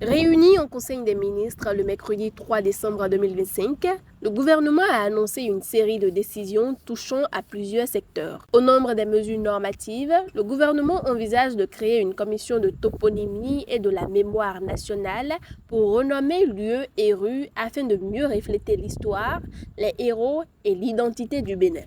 Réuni au Conseil des ministres le mercredi 3 décembre 2025, le gouvernement a annoncé une série de décisions touchant à plusieurs secteurs. Au nombre des mesures normatives, le gouvernement envisage de créer une commission de toponymie et de la mémoire nationale pour renommer lieux et rues afin de mieux refléter l'histoire, les héros et l'identité du Bénin.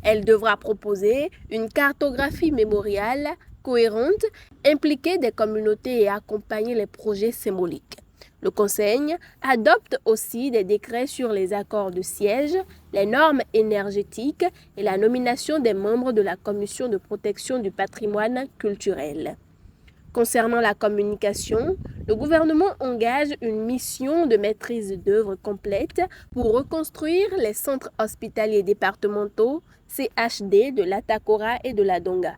Elle devra proposer une cartographie mémoriale cohérente, impliquer des communautés et accompagner les projets symboliques. Le Conseil adopte aussi des décrets sur les accords de siège, les normes énergétiques et la nomination des membres de la Commission de protection du patrimoine culturel. Concernant la communication, le gouvernement engage une mission de maîtrise d'œuvre complète pour reconstruire les centres hospitaliers départementaux CHD de l'Atakora et de la Donga.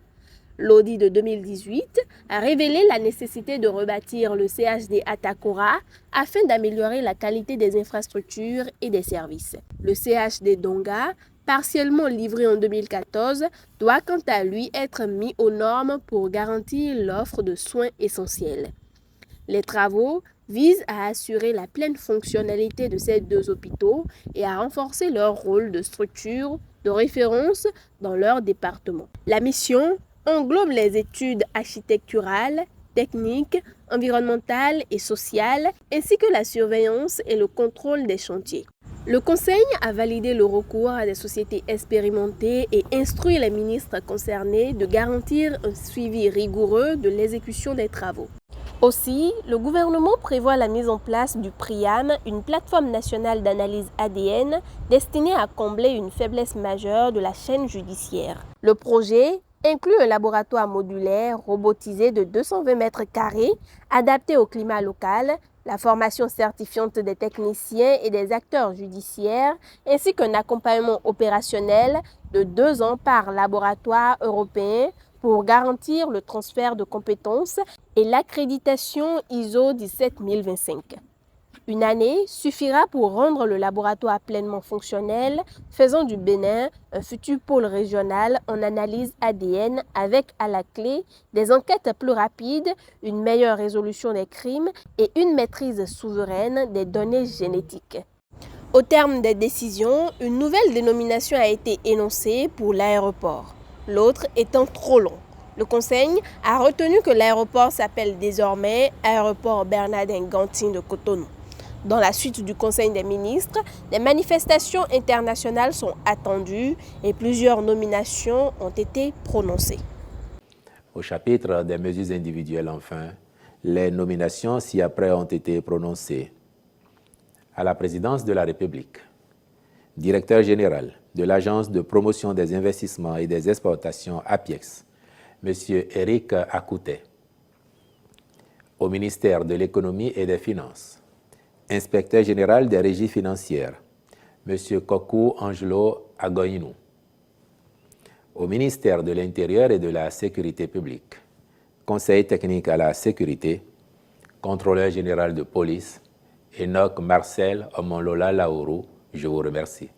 L'audit de 2018 a révélé la nécessité de rebâtir le CHD Atakora afin d'améliorer la qualité des infrastructures et des services. Le CHD Donga, partiellement livré en 2014, doit quant à lui être mis aux normes pour garantir l'offre de soins essentiels. Les travaux visent à assurer la pleine fonctionnalité de ces deux hôpitaux et à renforcer leur rôle de structure de référence dans leur département. La mission englobe les études architecturales, techniques, environnementales et sociales, ainsi que la surveillance et le contrôle des chantiers. Le Conseil a validé le recours à des sociétés expérimentées et instruit les ministres concernés de garantir un suivi rigoureux de l'exécution des travaux. Aussi, le gouvernement prévoit la mise en place du PRIAM, une plateforme nationale d'analyse ADN destinée à combler une faiblesse majeure de la chaîne judiciaire. Le projet inclut un laboratoire modulaire robotisé de 220 mètres carrés, adapté au climat local, la formation certifiante des techniciens et des acteurs judiciaires, ainsi qu'un accompagnement opérationnel de 2 ans par laboratoire européen pour garantir le transfert de compétences et l'accréditation ISO 17025. Une année suffira pour rendre le laboratoire pleinement fonctionnel, faisant du Bénin un futur pôle régional en analyse ADN avec à la clé des enquêtes plus rapides, une meilleure résolution des crimes et une maîtrise souveraine des données génétiques. Au terme des décisions, une nouvelle dénomination a été énoncée pour l'aéroport, l'autre étant trop long. Le Conseil a retenu que l'aéroport s'appelle désormais Aéroport Bernardin Gantin de Cotonou. Dans la suite du Conseil des ministres, des manifestations internationales sont attendues et plusieurs nominations ont été prononcées. Au chapitre des mesures individuelles, enfin, les nominations ci-après ont été prononcées. À la présidence de la République, directeur général de l'Agence de promotion des investissements et des exportations APIEX, M. Éric Akouté. Au ministère de l'Économie et des Finances, inspecteur général des régies financières, M. Kokou Angelo Agoinou. Au ministère de l'Intérieur et de la Sécurité publique, conseiller technique à la sécurité, contrôleur général de police, Enoch Marcel Omolola Laourou, je vous remercie.